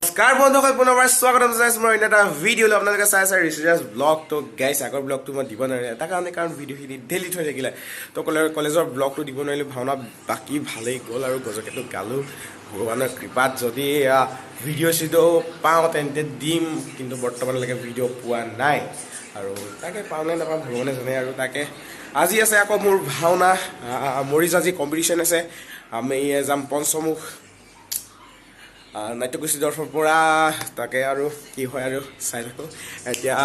নমস্কাৰ বন্ধুসকল, পুনৰবাৰ স্বাগতম জনাইছোঁ মোৰ এটা ভিডিঅ'লৈ। আপোনালোকে চাই আছে ঋষিৰাজ ব্লগ। তো গাইছ, আগৰ ব্লগটো মই দিব নোৱাৰিলোঁ এটা কাৰণ ভিডিঅ'খিনি ডিলিট হৈ থাকিলে। তো কলেজৰ ব্লগটো দিব নোৱাৰিলোঁ। ভাওনা বাকী ভালেই গ'ল আৰু গজকেটো গালোঁ। ভগৱানৰ কৃপাত যদি ভিডিঅ' পাওঁ তেন্তে দিম, কিন্তু বৰ্তমানলৈকে ভিডিঅ' পোৱা নাই আৰু তাকে পাওঁ নে নাপাওঁ ভগৱানে জানে। আৰু তাকে আজি আছে আকৌ মোৰ ভাওনা মৰিজ। আজি কম্পিটিশ্যন আছে। আমি যাম পঞ্চমুখ নাট্যগোষ্ঠী দৰ্শৰ পৰা। তাকে আৰু কি হয় আৰু চাই থাকোঁ। এতিয়া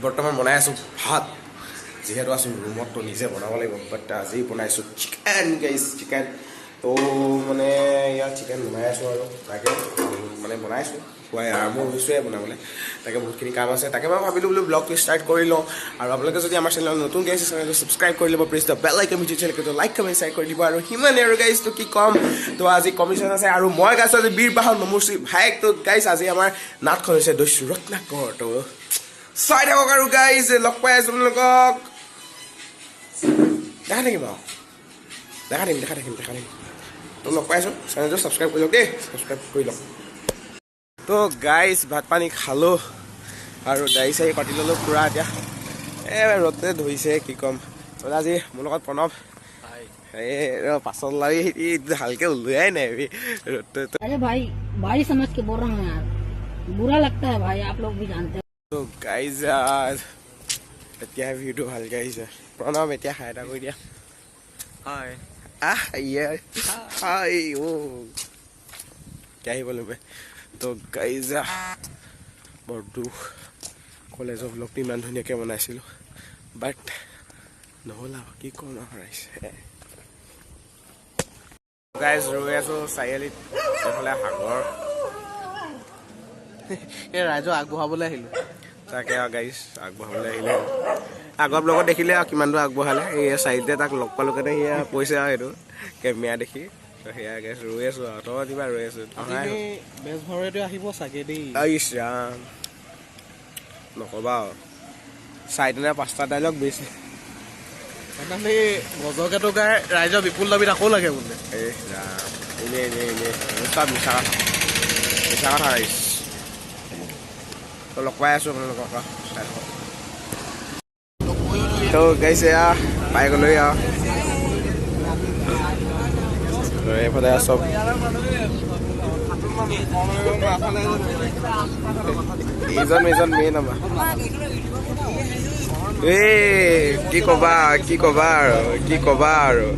বৰ্তমান বনাই আছোঁ ভাত, যিহেতু আছোঁ ৰুমত তো নিজে বনাব লাগিব। বাট আজি বনাইছোঁ চিকেন গাইছ, চিকেন। তো মানে ইয়াত চিকেন বনাই আছোঁ আৰু তাকে মানে বনাইছোঁ, খুৱাই আৰম্ভ হৈছোঁৱে বনাবলৈ। তাকে বহুতখিনি কাম আছে। তাকে মই ভাবিলোঁ বোলো ব্লগটো ষ্টাৰ্ট কৰি লওঁ। আৰু আপোনালোকে যদি আমাৰ চেনেলত নতুন গাইছে চেনেলটো ছাবস্ক্ৰাইব কৰি ল'ব, please the bell icon video' চেনেলটো লাইক কমেণ্ট শ্বেয়াৰ কৰি দিব। আৰু সিমানে আৰু গাইছটো কি ক'ম। তো আজি কমিশ্যন আছে আৰু মই গাইছোঁ আজি বীৰ বাহন নমুশ্ৰী ভাইক। তো গাইছ আজি আমাৰ নাটখন হৈছে দস্যু ৰত্নাকৰ। তো চাই থাকক আৰু গাইছ, লগ পাই আছোঁ আপোনালোকক। দেখা থাকিম আৰু দেখা থাকিম। তো লগ পাই আছোঁ। চেনেলটো ছাবস্ক্ৰাইব কৰি লওক দেই, ছাবস্ক্ৰাইব কৰি লওক। তো গাইছ ভাত পানী খালোঁ আৰু দাড়ি চাৰি কাটি ল'লোঁ পূৰা। এতিয়া ৰ'দে ধৰিছে কি ক'ম। আজি মোৰ লগত প্ৰণৱ পাছত লাগি ভালকে ওলোৱাই নাই ৰ'দটো। अरे भाई भाई समझ के बोल रहा हूँ यार, बुरा लगता है भाई, आप लोग भी जानते हैं। তো গাইজ এতিয়াহে ভিউটো ভালকৈ আহিছে। প্ৰণৱ এতিয়া হাই এটা কৰি দিয়া। হাই হাই কি আহিব লাগিব। তো গাইজ বৰ দুখ, কলেজৰ ব্লগটো ইমান ধুনীয়াকৈ বনাইছিলোঁ, বাট নহ'ল আৰু কি ক'ম আৰু আহিছে। গাইজ ৰৈ আছোঁ চাৰিআলিত, এইফালে সাগৰ। এই ৰাইজক আগবঢ়াবলৈ আহিলোঁ। তাকে আৰু গাইজ আগবঢ়াবলৈ আহিলে। আগৰ ব্লগত দেখিলে আৰু কিমান দূৰ আগবঢ়ালে। এই চাৰিআলিতে তাক লগ পালোঁ কাৰণে সেয়া কৈছে আৰু সেইটো কেমেৰা দেখি। সেয়া গাইজ ৰৈ আছোঁ আৰু তই কিবা ৰৈ আছোঁ। বেজ ভৰেটো আহিব চাগে দেই। ইছ ৰাম নক'বা আৰু 4টা নে 5টা ডাইলগ বেছি। সেইদিনাখনি গজকেটো গাই ৰাইজৰ বিপুল দাবীত আকৌ লাগে বোলে। এই ৰাম এনেই চব মিছা কথা ৰাইজ। তো লগ পাই আছোঁ আপোনালোকক চাই থাকক। তো গাইছে পাই গ'লোহি আৰু এইফালে চব এইজন মেইন আমাৰ। কি ক'বা আৰু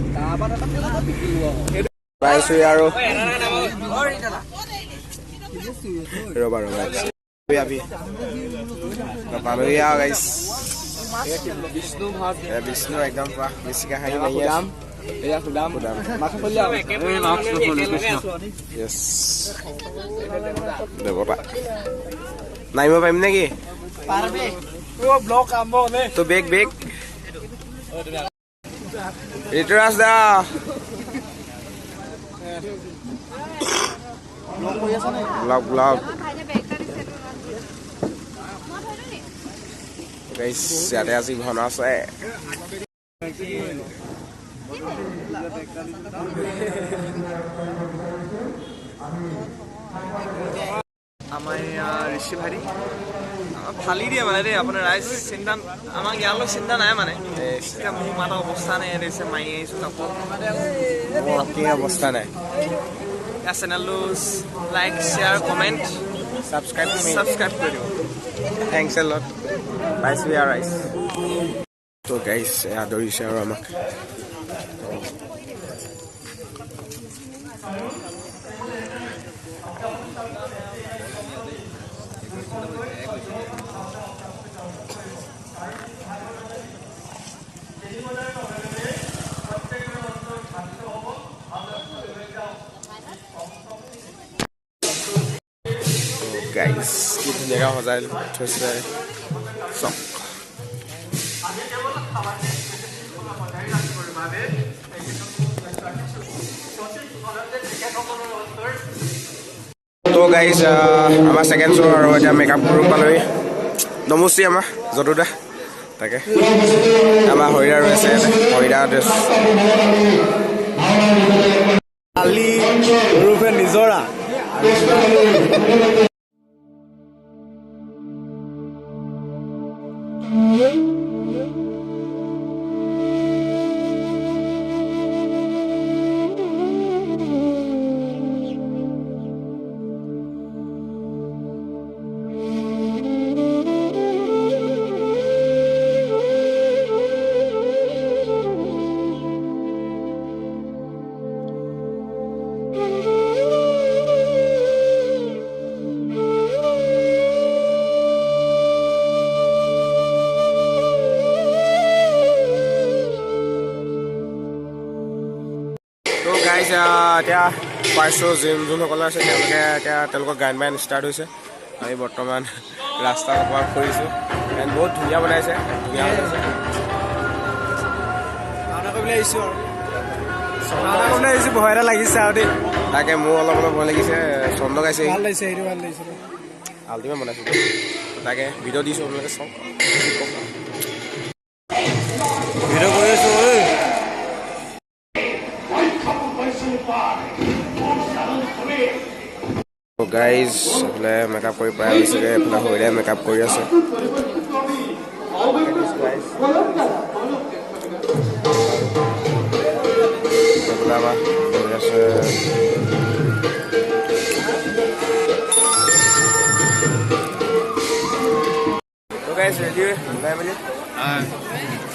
পাইছোঁ আৰু ৰ'বা পালোহি আৰু গাইছ। বিষ্ণু একদম পুৰা বেছিকৈ হাঁহি মাৰি আছে। দেৱতা নামিব পাৰিম নেকি? তো বেগ ঋতুৰাজ দা ব্লগ গাইছ। ইয়াতে আজি ভাওনা আছে। আমাৰ ঋষি ভাৰী ফালি দিয়ে মানে দেই আপোনাৰ ৰাইজ চিন্তা, আমাক ইয়ালৈ চিন্তা নাই মানে। এতিয়া মোৰ মাতৰ অৱস্থা নাই, ইয়াতে মাৰি আহিছোঁ কাপোৰ, কি অৱস্থা নাই। ইয়াৰ চেনেলটো লাইক শ্বেয়াৰ কমেণ্ট ছাবস্ক্ৰাইব কৰি দিব। থেংকছ এ লট। পাইছোঁ আৰু ৰাইজ। তো গাইছ আদৰিছে আৰু আমাক। গাইছ কি ধুনীয়াকৈ সজাই থৈছে চক। তো গাইছ আমাৰ ছেকেণ্ড শ্ব' আৰু এতিয়া মেকআপ ৰুম পালোহি। নমস্তি আমাৰ যদুদা। তাকে আমাৰ হৰিদা ৰৈ আছে ইয়াতে। হৰিদা ড্ৰেছ কালি ৰূপে নিজৰা তো গাইজ এতিয়া পাইছোঁ যোনসকলে আছে তেওঁলোকে এতিয়া তেওঁলোকৰ গান বায়ন ষ্টাৰ্ট হৈছে। আমি বৰ্তমান ৰাস্তাৰ ওপৰত ফুৰিছোঁ এণ্ড বহুত ধুনীয়া বনাইছে ধুনীয়া বনাইছে। ভাওনা কৰিবলৈ আহিছোঁ আৰু ভাওনা কৰিবলৈ আহিছোঁ ভয় এটা লাগিছে আৰু দেই। তাকে মোৰ অলপ ভয় লাগিছে। চন্দ গাইছে ভাল লাগিছে সেইটো ভাল লাগিছে আল্টিমেট বনাইছোঁ। তাকে ভিডিঅ' দিছোঁ আপোনালোকে চাওক। ভিডিঅ' কৰি আছোঁ ঐ। গাইজ এইফালে মেকআপ কৰি প্ৰায় হৈছেগৈ। এইফালে হৰিদাই মেকআপ কৰি আছে। এইফালে আমাৰ কৰি আছে তো গাইজ ৰেডি ওলাই মেলি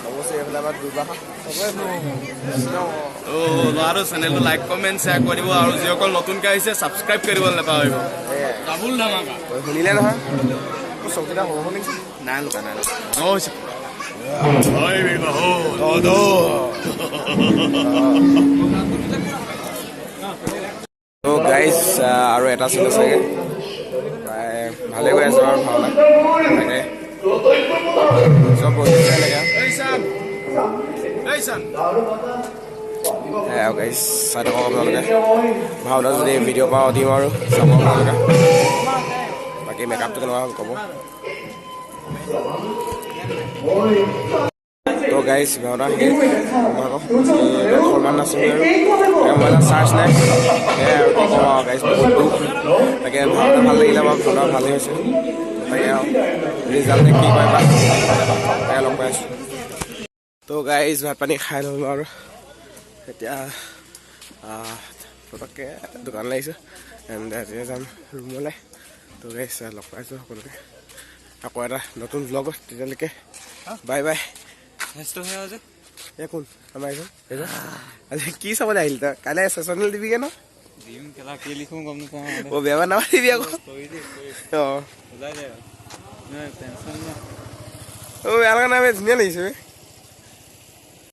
অৱশ্যে এইফালে আমাৰ দুৰ্বাসা ল'ৰাটো চেনেলটো লাইক কমেণ্ট শ্বেয়াৰ কৰিব আৰু যিসকল নতুনকৈ আহিছে ছাবস্ক্ৰাইব কৰিবলৈ নাপাহৰিব। ডাবুল ধামাকা শুনিলে নহয় চকীটা সৰু সৰু নেকি? নাই লোকা নাই লোকা তো গাইজ আৰু এটা চিন আছেগৈ। প্ৰায় ভালে গৈ আছে বাৰু ভাওনা। তাকে চব বহিছে এনেকৈ আৰু গাইজ চাই থাকক আপোনালোকে। ভাওনা যদি ভিডিঅ' পাওঁ দিম আৰু চাব আপোনালোকে। বাকী মেকআপটো কেনেকুৱা ক'ব। তো গাইজ ভাওনা সন্মান নাছিলোঁ আৰু মই এটা চাৰ্জ নাই সেয়াই আৰু কি ক'ম আৰু গাইজ বহুত দুখ। তাকে ভাওনা ভাল লাগিলে বাৰু ভাওনা ভালেই হৈছে। তাকে আৰু ৰিজাল্টে কি কয় বা তাকে লগ পাই আছোঁ। তো গাইজ ভাত পানী খাই ল'লোঁ আৰু এতিয়া পটককৈ দোকান লাগিছোঁ এণ্ড এতিয়া যাম ৰুমলৈ। তো গাইজ লগ পাইছোঁ সকলোকে আকৌ এটা নতুন ব্লগত। তেতিয়ালৈকে বাই বাই। কোন আমাৰ এইজন আজি কি চাবলৈ আহিল তই? কাইলৈ চেচনেল দিবিগৈ ন? অ' বেয়া নামাৰিবি আকৌ। অঁ বেয়া লগা নাই ধুনীয়া লাগিছে।